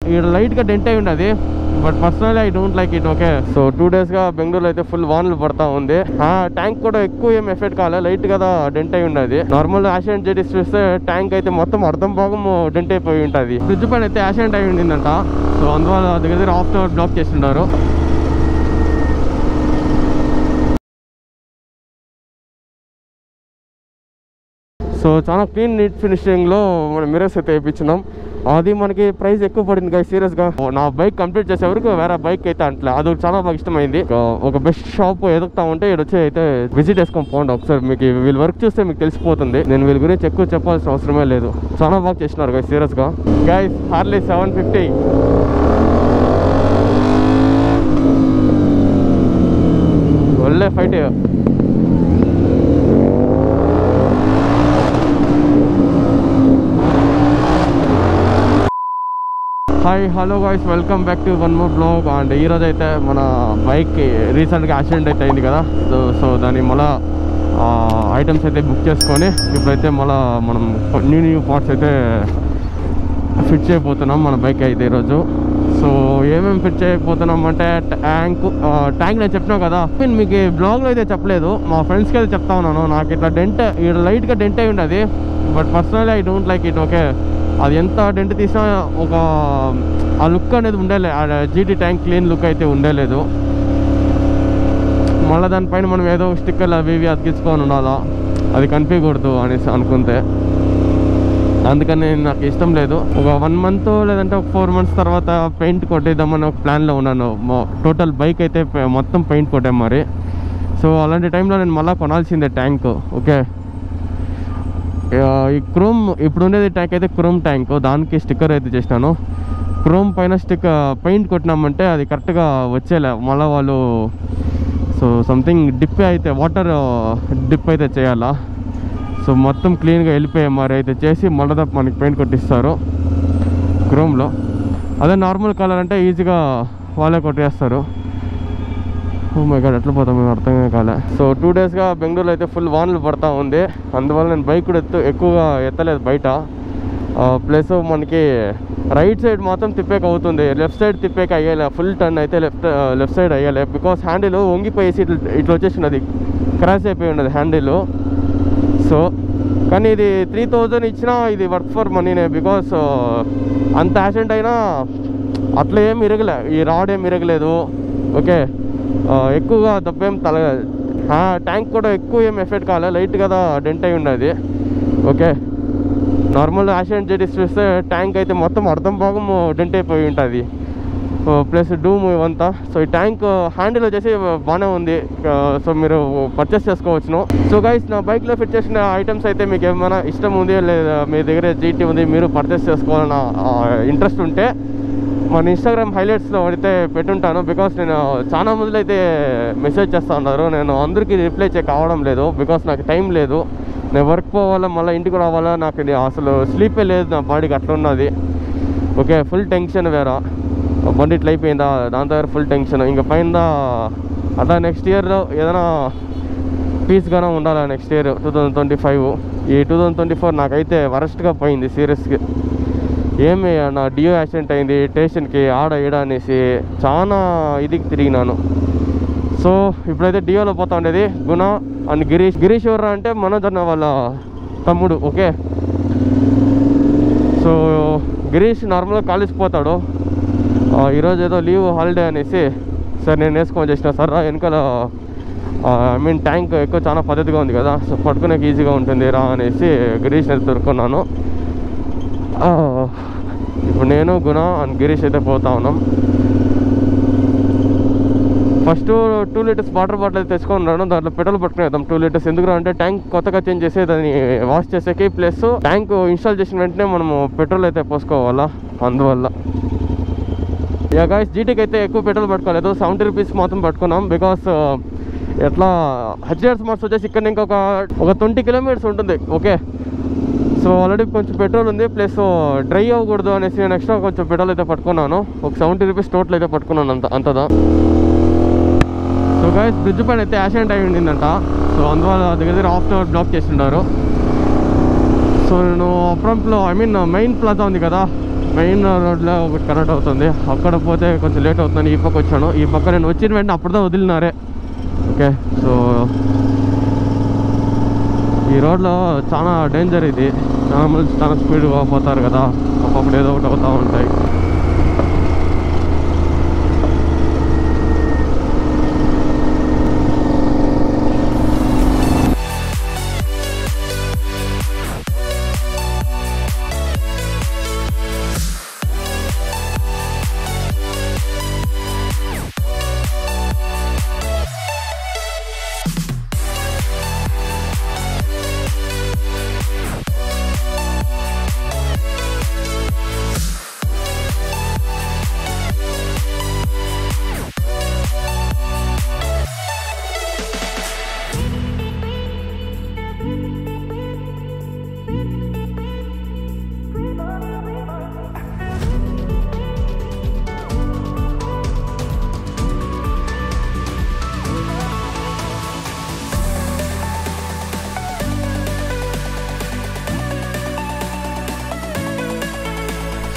ఇక్కడ లైట్గా డెంట్ అయి ఉన్నది. But personally I don't like it. Okay, so 2 డేస్గా బెంగళూరులో అయితే ఫుల్ వానలు పడతా ఉంది. ట్యాంక్ కూడా ఎక్కువ ఏం ఎఫెక్ట్ కాలే, లైట్ కదా డెంట్ అయి ఉన్నది. నార్మల్ యాషియన్ జెటిస్ చూస్తే ట్యాంక్ అయితే మొత్తం అర్థం భాగం డెంట్ అయిపోయి ఉంటుంది. ఫ్రిడ్జ్ పైన అయితే యాషియన్ అయి ఉండిందంట. సో అందువల్ల దగ్గర హాఫ్ అన్ అవర్ బ్లాక్ చేసిండారు. సో చాలా క్లీన్ నీట్ ఫినిషింగ్లో మనం మిరర్స్ అయితే వేయించినాం. అది మనకి ప్రైస్ ఎక్కువ పడింది కదా సీరియస్గా. నా బైక్ కంప్లీట్ చేసే వరకు వేరే బైక్ అయితే అంటలే, అది చాలా బాగా ఇష్టమైంది. ఒక బెస్ట్ షాప్ ఎదుగుతా ఉంటే ఇక్కడ వచ్చి అయితే విజిట్ చేసుకొని పోండి ఒకసారి. మీకు వీళ్ళ వర్క్ చూస్తే మీకు తెలిసిపోతుంది. నేను వీళ్ళ గురించి ఎక్కువ చెప్పాల్సిన అవసరమే లేదు. చాలా బాగా చేసినారు గైస్ సీరియస్గా. గైస్ హార్లీ 750 ఒళ్ళే ఫైట్. Hi hello guys, welcome back to one more blog. And ఈరోజు అయితే మన బైక్ రీసెంట్గా యాక్సిడెంట్ అయితే అయింది కదా. సో దాన్ని మళ్ళీ ఐటమ్స్ అయితే బుక్ చేసుకొని ఇప్పుడైతే మళ్ళీ మనం న్యూ పార్ట్స్ అయితే ఫిట్ చేయబోతున్నాం మన బైక్ అయితే ఈరోజు. సో ఏమేమి ఫిట్ చేయకపోతున్నాం అంటే ట్యాంక్ నేను చెప్పినా కదా, నేను మీకు బ్లాగ్లో అయితే చెప్పలేదు, మా ఫ్రెండ్స్కి అయితే చెప్తా ఉన్నాను. నాకు ఇట్లా డెంట్ ఇక్కడ లైట్గా డెంట్ అయి ఉన్నది. But personally I don't like it. Okay, అది ఎంత డెంట్ తీసినా ఒక ఆ లుక్ అనేది ఉండేలే, ఆ జీటీ ట్యాంక్ క్లీన్ లుక్ అయితే ఉండేలేదు. మళ్ళీ దానిపైన మనం ఏదో స్టిక్కర్లు అవి ఇవి అతికించుకొని ఉండాలా, అది కనిపించకూడదు అనేసి అనుకుంటే. అందుకని నాకు ఇష్టం లేదు. ఒక 1 మంత్ లేదంటే ఒక 4 months తర్వాత పెయింట్ కొట్టేద్దామని ఒక ప్లాన్లో ఉన్నాను. టోటల్ బైక్ అయితే మొత్తం పెయింట్ కొట్టాం మరి. సో అలాంటి టైంలో నేను మళ్ళీ కొనాల్సిందే ట్యాంక్. ఓకే, ఈ క్రోమ్ ఇప్పుడు ఉండేది ట్యాంక్ అయితే క్రోమ్ ట్యాంక్, దానికి స్టిక్కర్ అయితే చేసినాను. క్రోమ్ పైన పెయింట్ కొట్టినామంటే అది కరెక్ట్గా వచ్చేలే. మళ్ళీ వాళ్ళు సో సంథింగ్ డిప్ అయితే వాటర్ డిప్ అయితే చేయాలా. సో మొత్తం క్లీన్గా వెళ్ళిపోయాయి మరి అయితే చేసి మళ్ళీ మనకి పెయింట్ కొట్టిస్తారు క్రోమ్లో. అదే నార్మల్ కలర్ అంటే ఈజీగా వాళ్ళే కొట్టేస్తారు. ఓ మై గాడ్, ఎట్లా పోతాం మేము అర్థమే కాలే. సో 2 డేస్గా బెంగళూరులో అయితే ఫుల్ వానలు పడతా ఉంది. అందువల్ల నేను బైక్ కూడా ఎక్కువగా ఎత్తలేదు బయట. ప్లస్ మనకి రైట్ సైడ్ మాత్రం తిప్పేక అవుతుంది, లెఫ్ట్ సైడ్ తిప్పేక అయ్యాలి. ఫుల్ టర్న్ అయితే లెఫ్ట్ సైడ్ అయ్యాలి. బికాస్ హ్యాండిల్ వంగిపోయేసి ఇట్లా వచ్చేసినది, క్రాష్ అయిపోయి ఉన్నది హ్యాండిల్. సో కానీ ఇది 3000 ఇచ్చినా ఇది వర్క్ ఫర్ మనీనే. బికాస్ అంత యాక్సిడెంట్ అయినా అట్లా ఏమి ఇరగలే, ఈ రాడ్ ఏమి ఇరగలేదు. ఓకే, ఎక్కువగా దెబ్బేం ట్యాంక్ కూడా ఎక్కువ ఏం ఎఫెక్ట్ కాలే, లైట్ కదా డెంట్ అయి ఉన్నది. ఓకే, నార్మల్ యాషియన్ జెటిస్ చూస్తే ట్యాంక్ అయితే మొత్తం అర్థం భాగం డెంట్ అయిపోయి ఉంటుంది, ప్లస్ డూమ్ ఇవంతా. సో ఈ ట్యాంక్ హ్యాండిల్ వచ్చేసి బాగానే ఉంది. సో మీరు పర్చేస్ చేసుకోవచ్చును. సో గైస్, నా బైక్లో ఫిట్ చేసిన ఐటమ్స్ అయితే మీకు ఏమైనా ఇష్టం ఉంది లేదా మీ దగ్గర జీటీ ఉంది, మీరు పర్చేస్ చేసుకోవాలన్న ఇంట్రెస్ట్ ఉంటే మన ఇన్స్టాగ్రామ్ హైలైట్స్లో అయితే పెట్టుంటాను. బికాస్ నేను చాలా మందిలో అయితే మెసేజ్ చేస్తూ ఉన్నారు, నేను అందరికీ రిప్లై కావడం లేదు. బికాస్ నాకు టైం లేదు, నేను వర్క్ పోవాలా మళ్ళీ ఇంటికి రావాలా, నాకు అసలు స్లీపే లేదు నా బాడీకి, అట్లా ఉన్నది. ఓకే, ఫుల్ టెన్షన్ వేరే, బండి ఇట్లా అయిపోయిందా దాని దగ్గర ఫుల్ టెన్షన్. ఇంకా పైన అట్లా నెక్స్ట్ ఇయర్లో ఏదైనా పీస్గానే ఉండాలి. నెక్స్ట్ ఇయర్ 2025, ఈ 2024 నాకైతే వరస్ట్గా పోయింది సీరియస్గా. ఏమి నా డియో యాక్సిడెంట్ అయింది, స్టేషన్కి ఆడ ఈడ అనేసి చాలా ఇదికి తిరిగినాను. సో ఇప్పుడైతే డియోలో పోతా ఉండేది గుణ అండ్ గిరీష్ ఎవరు అంటే మనోజ్ అన్న వాళ్ళ తమ్ముడు. ఓకే, సో గిరీష్ నార్మల్గా కాలేజ్ పోతాడు. ఈరోజు ఏదో లీవ్ హాలిడే అనేసి సార్ నేను వేసుకొని చేసిన సార్ వెనకాల ఐ మీన్ ట్యాంక్ ఎక్కువ చాలా పద్ధతిగా ఉంది కదా, సో పట్టుకునేకి ఈజీగా ఉంటుంది రా అనేసి గిరీష్ అయితే దొరుకున్నాను. ఇప్పుడు నేను గుణ అండ్ గిరీష్ అయితే పోతా ఉన్నాం. ఫస్ట్ 2 liters వాటర్ బాటిల్ అయితే తెచ్చుకున్నాను, దాంట్లో పెట్రోల్ పట్టుకునేద్దాం 2 liters. ఎందుకు అంటే ట్యాంక్ కొత్తగా చేంజ్ చేసి దాన్ని వాష్ చేసేకి, ప్లస్ ట్యాంక్ ఇన్స్టాల్ చేసిన వెంటనే మనము పెట్రోల్ అయితే పోసుకోవాలా, అందువల్ల. యా గైస్, జీటీకి అయితే ఎక్కువ పెట్రోల్ పట్టుకోలేదు, 70 rupees మాత్రం పట్టుకున్నాం. బికాస్ ఎట్లా హెచ్డిఆర్ స్మార్ట్స్ వచ్చేసి ఇక్కడ ఇంకొక 20 kilometers ఉంటుంది. ఓకే, సో ఆల్రెడీ కొంచెం పెట్రోల్ ఉంది, ప్లస్ డ్రై అవ్వకూడదు అనేసి నేను ఎక్స్ట్రా కొంచెం పెట్రోల్ అయితే పట్టుకున్నాను. ఒక 70 rupees టోటల్ అయితే పట్టుకున్నాను అంతదా. సో గైస్, బ్రిడ్జ్ పైన అయితే యాక్సిడెంట్ అయి ఉండిందంట. సో అందువల్ల దగ్గర హాఫ్ అన్ అవర్ బ్లాక్ చేసిండారు. సో నేను అప్రంప్లో ఐ మీన్ మెయిన్ ప్లాజా ఉంది కదా, మెయిన్ రోడ్లో ఒకటి కనెక్ట్ అవుతుంది, అక్కడ పోతే కొంచెం లేట్ అవుతుందని ఈ పక్క వచ్చాను. ఈ పక్క నేను వచ్చిన వెంటనే అప్పుడుదా వదిలినారే. ఓకే, సో ఈ రోడ్లో చాలా డేంజర్, ఇది చాలా స్పీడ్గా పోతారు కదా, అప్పుడు ఏదో ఒకటి అవుతూ ఉంటాయి.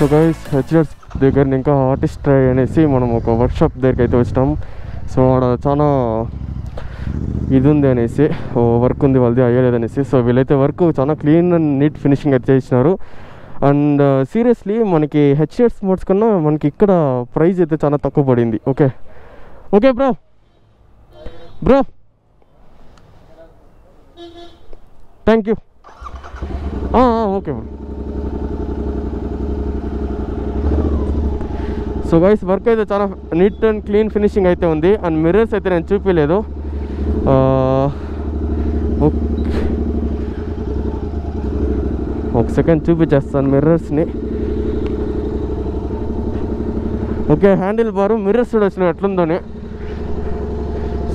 సో గైస్, హెచ్డిఎఫ్ దగ్గర ఇంకా ఆర్టిస్ట్ ట్రై అనేసి మనం ఒక వర్క్షాప్ దగ్గరికి అయితే వచ్చినాం. సో ఆడ చాలా ఇది ఉంది అనేసి, వర్క్ ఉంది వాళ్ళది అయ్యలేదనేసి. సో వీళ్ళైతే వర్క్ చాలా క్లీన్ అండ్ నీట్ ఫినిషింగ్ అయితే చేసినారు. అండ్ సీరియస్లీ మనకి హెచ్డిఎఫ్ మోడ్స్ కన్నా మనకి ఇక్కడ ప్రైస్ అయితే చాలా తక్కువ పడింది. Okay okay bro thank you. Okay bro. So guys, work అయితే చాలా నీట్ అండ్ క్లీన్ ఫినిషింగ్ అయితే ఉంది. అండ్ మిర్రర్స్ అయితే నేను చూపించలేదు. ఒక సెకండ్ చూపించేస్తాను మిర్రర్స్ని. ఓకే, హ్యాండిల్ బారు మిర్రర్స్ కూడా వచ్చినాయి ఎట్లుందని.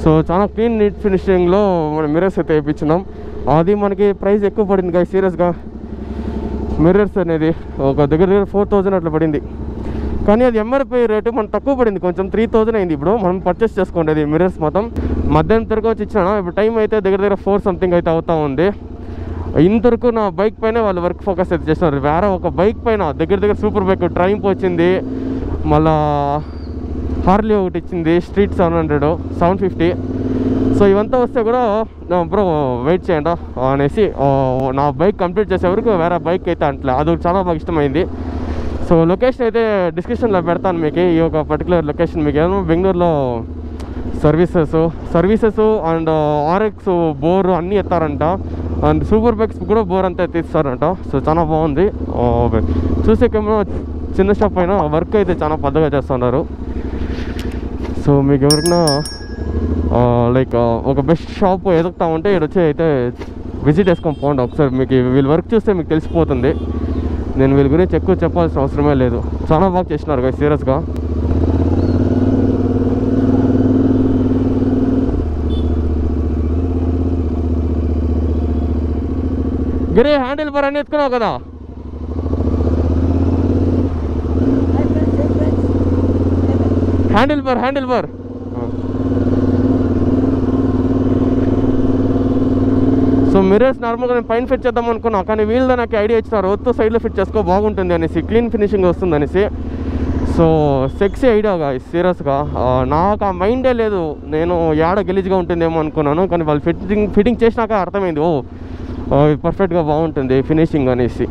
సో చాలా క్లీన్ నీట్ ఫినిషింగ్లో మనం మిర్రర్స్ అయితే వేయించినాం. అది మనకి ప్రైస్ ఎక్కువ పడింది గైస్, సీరియస్గా. మిర్రర్స్ అనేది ఒక దగ్గర 4000 అట్లా పడింది. కానీ అది ఎంఆర్పి రేటు మనకు తక్కువ పడింది, కొంచెం 3000 అయింది. ఇప్పుడు మనం పర్చేస్ చేసుకోండి మిర్రర్స్ మొత్తం. మధ్యాహ్నం తరకు వచ్చి ఇచ్చినా, ఇప్పుడు టైం అయితే దగ్గర 4 సంథింగ్ అయితే అవుతూ ఉంది. ఇంతవరకు నా బైక్ పైన వాళ్ళు వర్క్ ఫోకస్ అయితే చేస్తున్నారు. వేరే ఒక బైక్ పైన దగ్గర సూపర్ బైక్ ట్రైంప్ వచ్చింది, మళ్ళా హార్లీ ఒకటి ఇచ్చింది, స్ట్రీట్ 750. సో ఇవంతా వస్తే కూడా బ్రో వెయిట్ చేయండి అనేసి నా బైక్ కంప్లీట్ చేసే వరకు వేరే బైక్ అయితే అంటలే. అది చాలా బాగా ఇష్టమైంది. సో లొకేషన్ అయితే డిస్క్రిప్షన్లో పెడతాను మీకు, ఈ ఒక పర్టికులర్ లొకేషన్. మీకు ఏమో బెంగళూరులో సర్వీసెస్ అండ్ ఆర్ఎక్స్ బోర్ అన్నీ ఎత్తారంట. అండ్ సూపర్ బైక్స్ కూడా బోర్ అంతా ఎత్తిస్తారంట. సో చాలా బాగుంది. చూసేకేమో చిన్న షాప్ అయినా వర్క్ అయితే చాలా పెద్దగా చేస్తున్నారు. సో మీకు ఎవరికైనా లైక్ ఒక బెస్ట్ షాప్ ఎదుగుతా ఉంటే ఇక్కడ వచ్చి అయితే విజిట్ చేసుకొని పోండి ఒకసారి. మీకు వీళ్ళు వర్క్ చూస్తే మీకు తెలిసిపోతుంది. నేను వీళ్ళ గురించి ఎక్కువ చెప్పాల్సిన అవసరమే లేదు, చాలా బాగా చేసినారు కదా సీరియస్గా. గిరి హ్యాండిల్ బార్ అని ఎత్తుకున్నావు కదా. హ్యాండిల్ బార్ సో మిర్రర్స్ నార్మల్గా నేను పైన ఫిట్ చేద్దాం అనుకున్నా, కానీ వీళ్ళలో నాకు ఐడియా ఇచ్చినారు వద్దు సైడ్లో ఫిట్ చేసుకో బాగుంటుంది అనేసి, క్లీన్ ఫినిషింగ్ వస్తుంది అనేసి. సో సెక్సీ ఐడియాగా సీరియస్గా నాకు ఆ మైండే లేదు. నేను ఏడ గలీజ్గా ఉంటుందేమో అనుకున్నాను, కానీ వాళ్ళు ఫిట్టింగ్ చేసినాక అర్థమైంది పర్ఫెక్ట్గా బాగుంటుంది ఫినిషింగ్ అనేసి.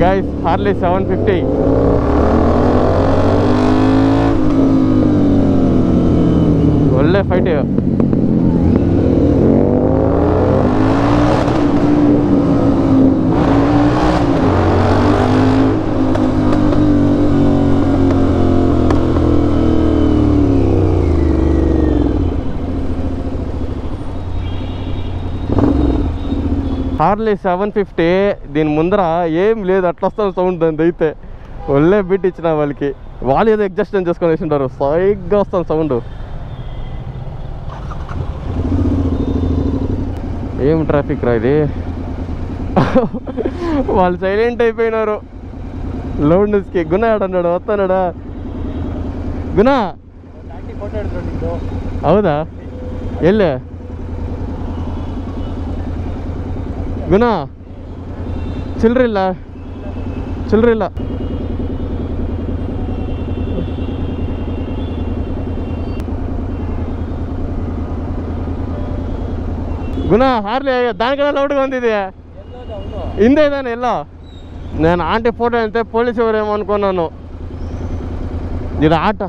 గైస్, హార్లీ 750 ಒಳ್ಳೆ ಫೈಟ್. హార్లీ 750 దీని ముందర ఏం లేదు, అట్లా వస్తుంది సౌండ్. దాని అయితే ఒళ్ళే బిట్ ఇచ్చిన వాళ్ళకి, వాళ్ళు ఏదో అడ్జస్ట్మెంట్ చేసుకొని వేసి ఉంటారు, సైగ్గా వస్తుంది సౌండ్. ఏం ట్రాఫిక్ రా ఇది. వాళ్ళు సైలెంట్ అయిపోయినారు. లౌడ్ న్యూస్కి గుణ ఆడన్నాడు, వస్తాడా గుణ ಹೌದಾ ಎಲ್ಲಿ ಗುಣ ಚಿಲ್ಲರಿಲ್ಲ ಗುಣ ಹಾರ್ಲಿ దానికన్నా లోటుగా ఉంది ఇది ಹಿಂದೆ ಇದ್ದಾನೆ ಎಲ್ಲ నేను ఆంటీ ఫోటో అంతే పోలీసు ఎవరేమో అనుకున్నాను ఇది ఆట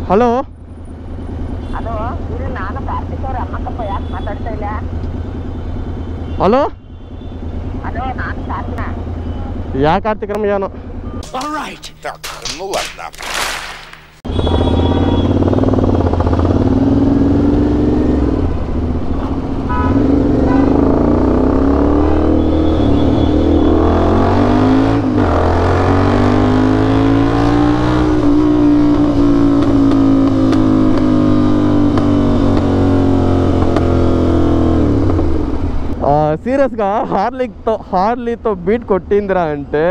ಹಲೋ ಹಲೋ ಯಾ ಕಾರ್ತಿಕ್ರಮ ಏನೋ Ну ладно. సీరియస్గా హార్లీతో బీట్ కొట్టిందిరా అంటే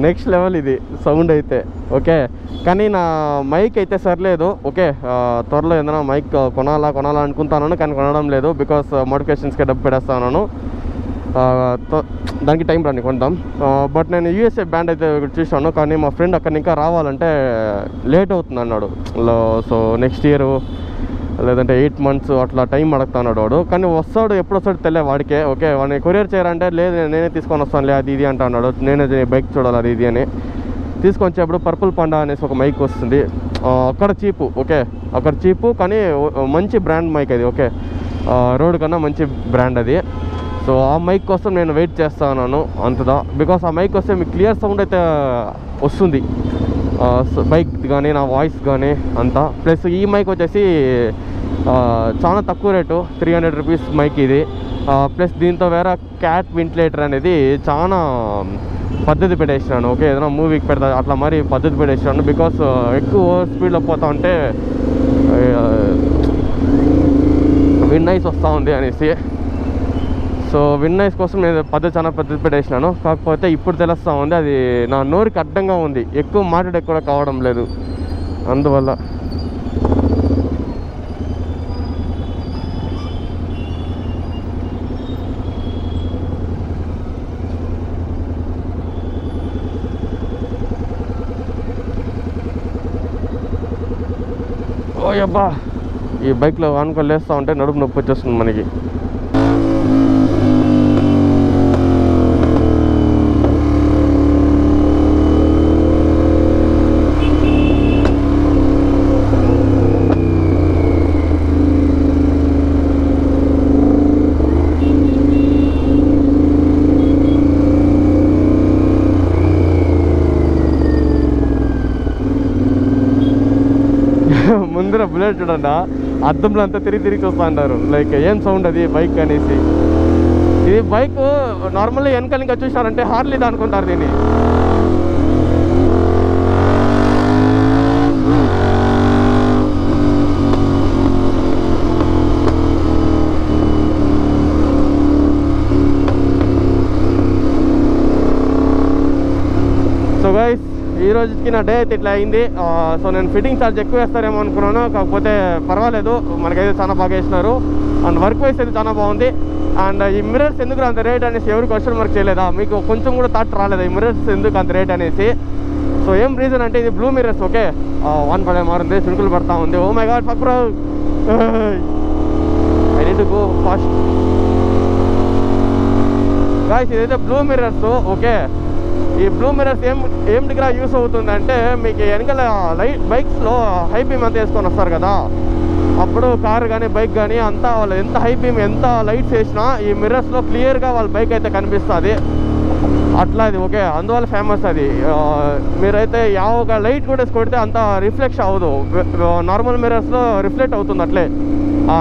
నెక్స్ట్ లెవెల్ ఇది సౌండ్ అయితే ఓకే. కానీ నా మైక్ అయితే సరిలేదు ఓకే. త్వరలో ఏదైనా మైక్ కొనాలా అనుకుంటాను కానీ కొనడం లేదు బికాస్ మోడిఫికేషన్స్కి డబ్బు పెడేస్తాను. దానికి టైం రాని కొంటాం. బట్ నేను యూఎస్ఏ బ్యాండ్ అయితే చూసాను కానీ మా ఫ్రెండ్ అక్కడ ఇంకా రావాలంటే లేట్ అవుతుంది అన్నాడు. సో నెక్స్ట్ ఇయర్ లేదంటే 8 months అట్లా టైం అడుగుతున్నాడు వాడు. కానీ వస్తాడు ఎప్పుడు వస్తాడు తెలియ వాడికే ఓకే. వాడిని కొరియర్ చేయాలంటే లేదు నేనే తీసుకొని వస్తానులే అది ఇది అంటా అన్నాడు. నేనే బైక్ చూడాలి అది ఇది అని తీసుకొని వచ్చేప్పుడు పర్పుల్ పాండా అనేసి ఒక మైక్ వస్తుంది. అక్కడ చీపు ఓకే. అక్కడ చీపు కానీ మంచి బ్రాండ్ మైక్ అది ఓకే. రోడ్ కన్నా మంచి బ్రాండ్ అది. సో ఆ మైక్ కోసం నేను వెయిట్ చేస్తాను అంతదా బికాస్ ఆ మైక్ వస్తే మీకు క్లియర్ సౌండ్ అయితే వస్తుంది బైక్ కానీ నా వాయిస్ కానీ అంతా. ప్లస్ ఈ మైక్ వచ్చేసి చాలా తక్కువ రేటు 300 rupees మైక్ ఇది. ప్లస్ దీంతో వేరే క్యాట్ వెంటిలేటర్ అనేది చాలా పద్ధతి పెట్టేసినాను ఓకే. ఏదైనా మూవీకి పెడతా అట్లా మరి పద్ధతి పెట్టేసినాను బికాస్ ఎక్కువ స్పీడ్లో పోతా ఉంటే విన్ నాయిస్ వస్తూ ఉంది అనేసి. సో విన్ నాయిస్ కోసం నేను చాలా పద్ధతి పెట్టేసినాను. కాకపోతే ఇప్పుడు తెలుస్తూ ఉంది అది నా నోరుకి అడ్డంగా ఉంది. ఎక్కువ మాట్లాడే కూడా కావడం లేదు అందువల్ల. ఓయబ్బా ఈ బైక్లో ఆనుకొని లేస్తూ ఉంటే నడుము నొప్పి వచ్చేస్తుంది మనకి. ముందర బుల్లెట్ చూడండి అద్దంలో అంతా తిరిగి చూస్తూ ఉంటారు లైక్ ఏం సౌండ్ అది బైక్ అనేసి. ఇది బైక్ నార్మల్గా వెనకాల ఇంకా చూసారంటే హార్లీ అనుకుంటారు దీన్ని. సో గైస్ ఈ రోజుకి నా డే అయితే ఇట్లా అయింది. సో నేను ఫిట్టింగ్ ఛార్జ్ ఎక్కువ వేస్తారేమో అనుకున్నాను కాకపోతే పర్వాలేదు మనకైతే చాలా బాగా వేసినారు. అండ్ వర్క్ వైస్ అయితే చాలా బాగుంది. అండ్ ఈ మిర్రర్స్ ఎందుకు అంత రేట్ అనేసి ఎవరు క్వశ్చన్ మార్క్ చేయలేదా? మీకు కొంచెం కూడా థాట్ రాలేదా ఈ మిర్రర్స్ ఎందుకు అంత రేట్ అనేసి? సో ఏం రీజన్ అంటే ఇది బ్లూ మిర్రర్స్ ఓకే. వాన్ పడే మారుంది చినుకులు పడతా ఉంది. Oh my god fuck bro I need to go fast guys. ఇదైతే బ్లూ మిర్రర్స్ ఓకే. ఈ బ్లూ మిర్రర్స్ ఏం దగ్గర యూస్ అవుతుందంటే మీకు వెనకాల బైక్స్లో హై బీమ్ అంతా వేసుకొని వస్తారు కదా అప్పుడు కారు కానీ బైక్ కానీ అంతా వాళ్ళు ఎంత హై బీమ్ ఎంత లైట్స్ వేసినా ఈ మిర్రర్స్లో క్లియర్గా వాళ్ళ బైక్ అయితే కనిపిస్తుంది అట్లా అది ఓకే. అందువల్ల ఫేమస్ అది. మీరైతే ఒక లైట్ కూడా కొడితే అంత రిఫ్లెక్ట్ అవ్వదు. నార్మల్ మిర్రర్స్లో రిఫ్లెక్ట్ అవుతుంది అట్లే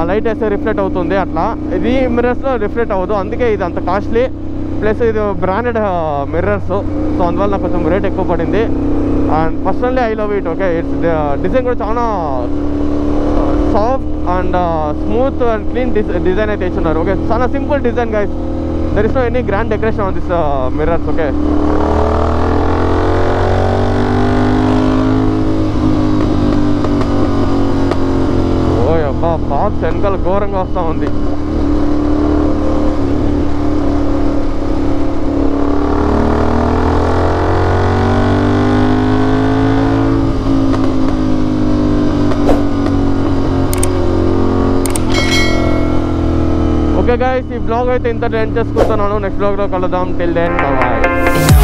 లైట్ వేస్తే రిఫ్లెక్ట్ అవుతుంది అట్లా. ఇది మిర్రర్స్లో రిఫ్లెక్ట్ అవ్వదు అందుకే ఇది అంత కాస్ట్లీ. ప్లస్ ఇది బ్రాండెడ్ మిర్రర్స్ సో అందువల్ల నాకు కొంచెం రేట్ ఎక్కువ పడింది. And personally I love it okay. It's design కూడా చాలా soft and smooth and clean design అయితే ఇచ్చున్నారు ఓకే. చాలా simple design guys. there is no any grand decoration on this mirrors. Okay, ఓ అబ్బా బాక్స్ వెనకాల ఘోరంగా వస్తూ ఉంది. ఓకే గైస్, ఈ బ్లాగ్ అయితే ఇంత ఎండ్ చేసుకుంటున్నాను. నెక్స్ట్ బ్లాగ్లో కలుద్దాం. Till then bye.